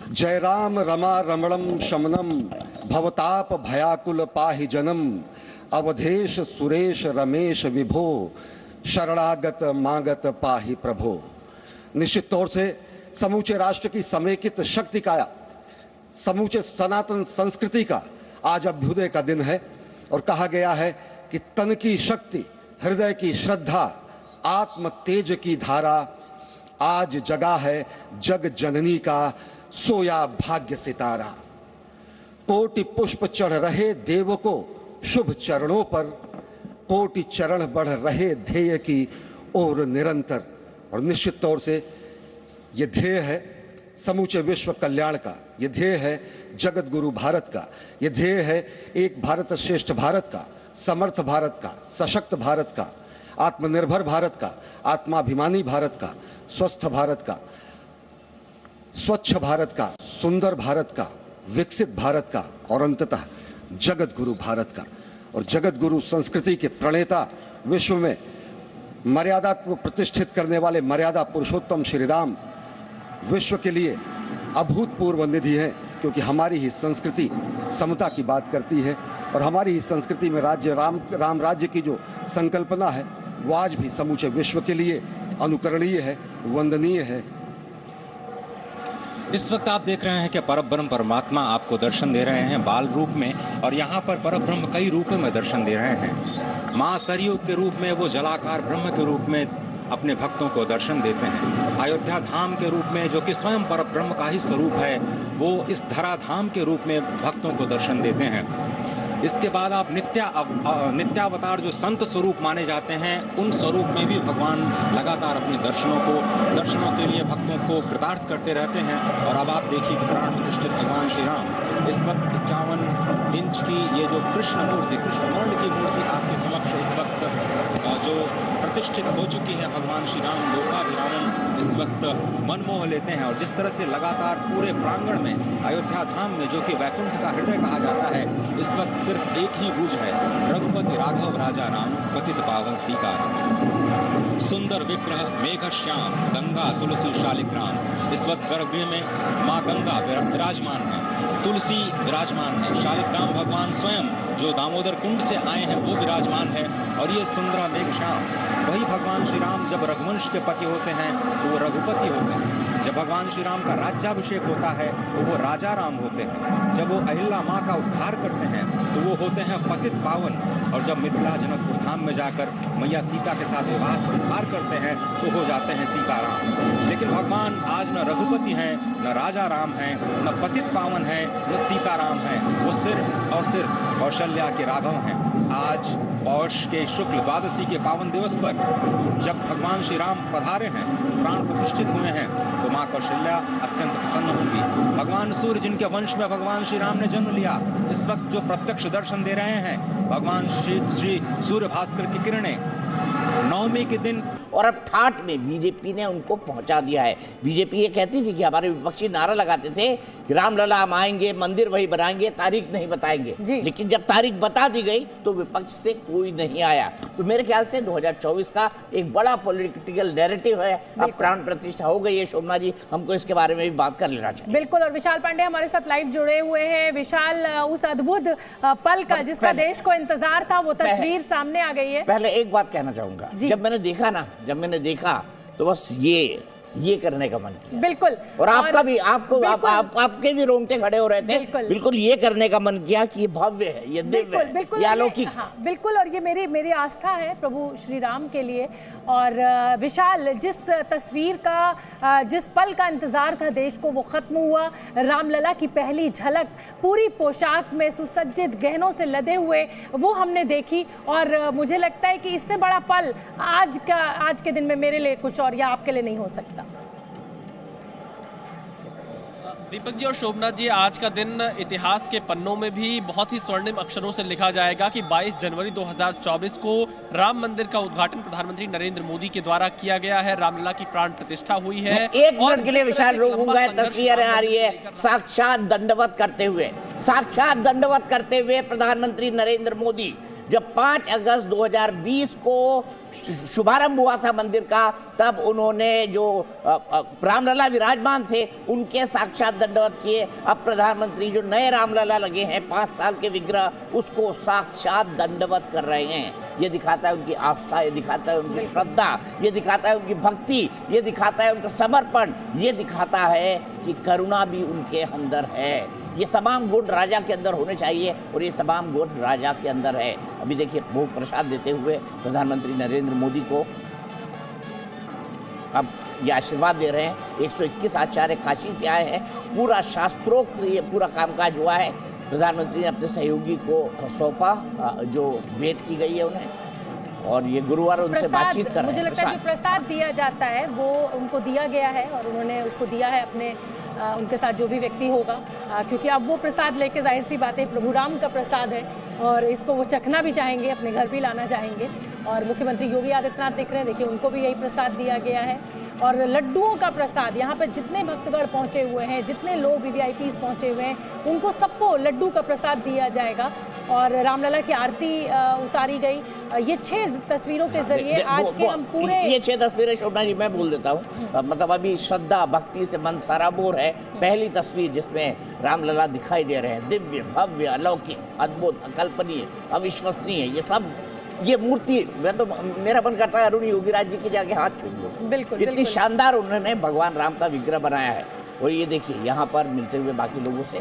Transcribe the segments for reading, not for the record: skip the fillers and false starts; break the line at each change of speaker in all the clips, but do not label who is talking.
जय राम रमा रमणम शमनम भवताप भयाकुल पाहि जनम अवधेश सुरेश रमेश विभो शरणागत मागत पाहि प्रभो। निश्चित तौर से समूचे राष्ट्र की समेकित शक्ति का, समूचे सनातन संस्कृति का आज अभ्युदय का दिन है और कहा गया है कि तन की शक्ति, हृदय की श्रद्धा, आत्म तेज की धारा आज जगा है जग जननी का सोया भाग्य सितारा। कोटि पुष्प चढ़ रहे देव को शुभ चरणों पर, कोटि चरण बढ़ रहे ध्येय की ओर निरंतर। और निश्चित तौर से ये ध्येय है समूचे विश्व कल्याण का, ये ध्येय है जगत गुरु भारत का, ये ध्येय है एक भारत श्रेष्ठ भारत का, समर्थ भारत का, सशक्त भारत का, आत्मनिर्भर भारत का, आत्माभिमानी भारत का, स्वस्थ भारत का, स्वच्छ भारत का, सुंदर भारत का, विकसित भारत का और अंततः जगत गुरु भारत का। और जगत गुरु संस्कृति के प्रणेता, विश्व में मर्यादा को प्रतिष्ठित करने वाले मर्यादा पुरुषोत्तम श्री राम विश्व के लिए अभूतपूर्व निधि है, क्योंकि हमारी ही संस्कृति समता की बात करती है और हमारी ही संस्कृति में राज्य राम राज्य की जो संकल्पना है वो आज भी समूचे विश्व के लिए अनुकरणीय है, वंदनीय है।
इस वक्त आप देख रहे हैं कि परब्रह्म परमात्मा आपको दर्शन दे रहे हैं बाल रूप में, और यहाँ पर परब्रह्म कई रूपों में दर्शन दे रहे हैं। मां सरयू के रूप में वो जलाकार ब्रह्म के रूप में अपने भक्तों को दर्शन देते हैं। अयोध्या धाम के रूप में, जो कि स्वयं परब्रह्म का ही स्वरूप है, वो इस धरा धाम के रूप में भक्तों को दर्शन देते हैं। इसके बाद आप नित्यावतार जो संत स्वरूप माने जाते हैं, उन स्वरूप में भी भगवान लगातार अपने दर्शनों के लिए भक्तों को कृतार्थ करते रहते हैं। और अब आप देखिए कि प्राण प्रतिष्ठित भगवान श्री राम इस वक्त 51 इंच की ये जो कृष्ण वर्ण की मूर्ति आपके समक्ष इस वक्त जो प्रतिष्ठित हो चुकी है, भगवान श्री राम लोकाभिरामन इस वक्त मनमोह लेते हैं। और जिस तरह से लगातार पूरे प्रांगण में अयोध्या धाम में, जो कि वैकुंठ का हृदय कहा जाता है, इस वक्त सिर्फ एक ही गूंज है, रघुपति राघव राजा राम पतित पावन सीताराम। सुंदर विग्रह मेघ श्याम गंगा तुलसी शालिग्राम। इस वक्त गर्भगृह में मां गंगा विराजमान है, तुलसी विराजमान है, शालिग्राम भगवान स्वयं जो दामोदर कुंड से आए हैं वो विराजमान है। और ये सुंदरा मेघ श्याम, वही भगवान श्री राम जब रघुवंश के पति होते हैं तो वो रघुपति होते हैं। जब भगवान श्री राम का राज्याभिषेक होता है तो वो राजा राम होते हैं। जब वो अहिल्या मां का उद्धार करते हैं तो वो होते हैं पतित पावन। और जब मिथिला जनकपुर धाम में जाकर मैया सीता के साथ विवाह संस्कार करते हैं तो हो जाते हैं सीताराम। लेकिन भगवान आज न रघुपति हैं, न राजा राम हैं, न पतित पावन हैं, न सीताराम हैं। वो सिर्फ और सिर्फ कौशल्या के राघव हैं। आज पौष के शुक्ल द्वादशी के पावन दिवस पर जब भगवान श्री राम पधारे हैं, प्राण प्रतिष्ठित हुए हैं, तो मां कौशल्या अत्यंत प्रसन्न होंगी। भगवान सूर्य, जिनके वंश में भगवान श्री राम ने जन्म लिया, इस वक्त जो प्रत्यक्ष दर्शन दे रहे हैं, भगवान श्री सूर्य भास्कर की किरणें नवमी के दिन।
और अब ठाठ में बीजेपी ने उनको पहुंचा दिया है। बीजेपी ये कहती थी कि हमारे विपक्षी नारा लगाते थे कि रामलला हम आएंगे, मंदिर वही बनाएंगे, तारीख नहीं बताएंगे। लेकिन जब तारीख बता दी गई तो विपक्ष से कोई नहीं आया। तो मेरे ख्याल से 2024 का एक बड़ा पॉलिटिकल नैरेटिव है। अब प्राण प्रतिष्ठा हो गई है। शोभना जी, हमको इसके बारे में भी बात कर लेना चाहिए।
बिल्कुल। और विशाल पांडे हमारे साथ लाइव जुड़े हुए हैं। विशाल, उस अद्भुत पल का जिसका देश को इंतजार था, वो तस्वीर सामने आ गई है।
पहले एक बात कहना चाहूंगा, जब मैंने देखा तो बस ये करने का मन किया।
बिल्कुल।
और आपका भी, आपके भी रोंगटे खड़े हो रहे थे। बिल्कुल ये करने का मन किया कि ये भव्य है, ये दिव्य है, ये अलौकिक।
हाँ, बिल्कुल। और ये मेरी आस्था है प्रभु श्री राम के लिए। और विशाल, जिस तस्वीर का, जिस पल का इंतजार था देश को, वो खत्म हुआ। रामलला की पहली झलक पूरी पोशाक में सुसज्जित गहनों से लदे हुए वो हमने देखी। और मुझे लगता है कि इससे बड़ा पल आज के दिन में मेरे लिए कुछ और या आपके लिए नहीं हो सकता।
दीपक जी और शोभना जी, आज का दिन इतिहास के पन्नों में भी बहुत ही स्वर्णिम अक्षरों से लिखा जाएगा कि 22 जनवरी 2024 को राम मंदिर का उद्घाटन प्रधानमंत्री नरेंद्र मोदी के द्वारा किया गया है। रामलला की प्राण प्रतिष्ठा हुई है।
एक मिनट के लिए विशाल रोकूंगा, तस्वीरें आ रही है साक्षात दंडवत करते हुए प्रधानमंत्री नरेंद्र मोदी जब 5 अगस्त 2020 को शुभारंभ हुआ था मंदिर का, तब उन्होंने जो रामलला विराजमान थे उनके साक्षात दंडवत किए। अब प्रधानमंत्री जो नए रामलला लगे हैं 5 साल के विग्रह, उसको साक्षात दंडवत कर रहे हैं। ये दिखाता है उनकी आस्था, ये दिखाता है उनकी श्रद्धा, ये दिखाता है उनकी भक्ति, ये दिखाता है उनका समर्पण, ये दिखाता है कि करुणा भी उनके अंदर है। ये तमाम गुण राजा के अंदर होने चाहिए और ये तमाम गुण राजा के अंदर है। अभी देखिए भोग प्रसाद देते हुए प्रधानमंत्री नरेंद्र मोदी को अब ये आशीर्वाद दे रहे हैं। 121 आचार्य काशी से आए हैं। पूरा शास्त्रोक्त ये पूरा कामकाज हुआ है। प्रधानमंत्री ने अपने सहयोगी को सौंपा, जो भेंट की गई है उन्हें, और ये गुरुवार उनसे बातचीत कर रहे हैं।
मुझे लगता है जो प्रसाद दिया जाता है वो उनको दिया गया है और उन्होंने उसको दिया है अपने उनके साथ जो भी व्यक्ति होगा, क्योंकि अब वो प्रसाद लेके जाहिर सी बात है प्रभु राम का प्रसाद है और इसको वो चखना भी चाहेंगे, अपने घर भी लाना चाहेंगे। और मुख्यमंत्री योगी आदित्यनाथ देख रहे हैं, देखिए उनको भी यही प्रसाद दिया गया है। और लड्डुओं का प्रसाद, यहाँ पे जितने भक्तगण पहुँचे हुए हैं, जितने लोग VVIPs पहुँचे हुए हैं, उनको सबको लड्डू का प्रसाद दिया जाएगा। और रामलला की आरती उतारी गई। ये 6 तस्वीरों के जरिए आज के हम पूरे
ये 6 तस्वीरें शोभना जी मैं बोल देता हूँ, मतलब अभी श्रद्धा भक्ति से मन सराबोर है। पहली तस्वीर जिसमें रामलला दिखाई दे रहे हैं, दिव्य भव्य अलौकिक अद्भुत अकल्पनीय अविश्वसनीय, ये सब ये मूर्ति, मैं तो मेरा मन करता है अरुण योगीराज जी की जाके हाथ छू लो।
बिल्कुल
इतनी शानदार उन्होंने भगवान राम का विग्रह बनाया है। और ये देखिए यहाँ पर मिलते हुए बाकी लोगों से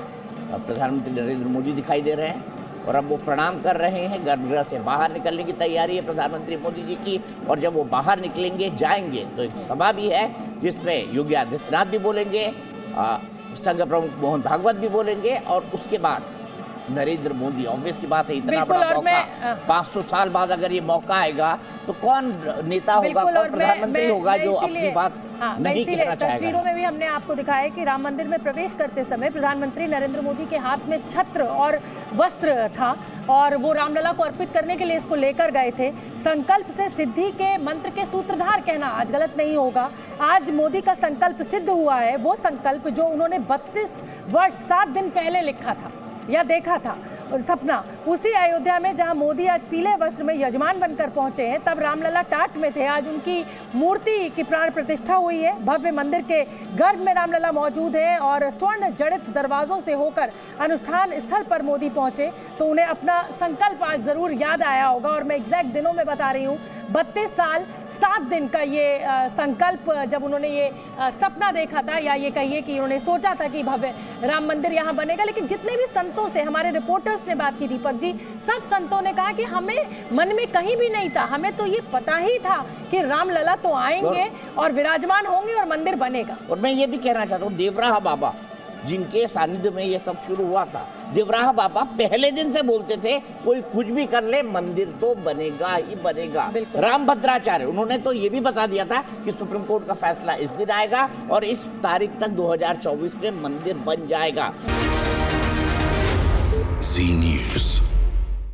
प्रधानमंत्री नरेंद्र मोदी दिखाई दे रहे हैं और अब वो प्रणाम कर रहे हैं। गर्भगृह से बाहर निकलने की तैयारी है प्रधानमंत्री मोदी जी की। और जब वो बाहर निकलेंगे जाएंगे तो एक सभा भी है जिसमें योगी आदित्यनाथ भी बोलेंगे, संघ प्रमुख मोहन भागवत भी बोलेंगे और उसके बाद नरेंद्र मोदी। ऑब्वियस सी बात है, इतना बड़ा मौका 500 साल बाद अगर ये मौका आएगा तो कौन नेता होगा, कौन प्रधानमंत्री होगा जो अपनी बात नहीं कहना चाहेगा।
तस्वीरों में भी हमने आपको दिखाया कि राम मंदिर में प्रवेश करते समय प्रधानमंत्री नरेंद्र मोदी के हाथ में छत्र और वस्त्र था और वो रामलला को अर्पित करने के लिए इसको लेकर गए थे। संकल्प से सिद्धि के मंत्र के सूत्रधार कहना आज गलत नहीं होगा। आज मोदी का संकल्प सिद्ध हुआ है, वो संकल्प जो उन्होंने 32 वर्ष 7 दिन पहले लिखा था या देखा था सपना। उसी अयोध्या में जहां मोदी आज पीले वस्त्र में यजमान बनकर पहुंचे हैं, तब रामलला टाट में थे। आज उनकी मूर्ति की प्राण प्रतिष्ठा हुई है। भव्य मंदिर के गर्भ में रामलला मौजूद है और स्वर्ण जड़ित दरवाजों से होकर अनुष्ठान स्थल पर मोदी पहुंचे तो उन्हें अपना संकल्प आज जरूर याद आया होगा। और मैं एग्जैक्ट दिनों में बता रही हूँ, 32 साल 7 दिन का ये संकल्प, जब उन्होंने ये सपना देखा था या ये कहिए कि उन्होंने सोचा था कि भव्य राम मंदिर यहाँ बनेगा। लेकिन जितने भी संतों से हमारे रिपोर्टर्स ने बात की, दीपक जी, सब संतों ने कहा कि हमें मन में कहीं भी नहीं था, हमें तो ये पता ही था कि रामलला तो आएंगे और विराजमान होंगे और मंदिर बनेगा।
और मैं ये भी कहना चाहता हूँ, देवराह बाबा जिनके सानिध्य में ये सब शुरू हुआ था, देवराह बाबा पहले दिन से बोलते थे कोई कुछ भी कर ले मंदिर तो बनेगा ही बनेगा। रामभद्राचार्य उन्होंने तो ये भी बता दिया था कि सुप्रीम कोर्ट का फैसला इस दिन आएगा और इस तारीख तक 2024 में मंदिर बन जाएगा।
Zee News.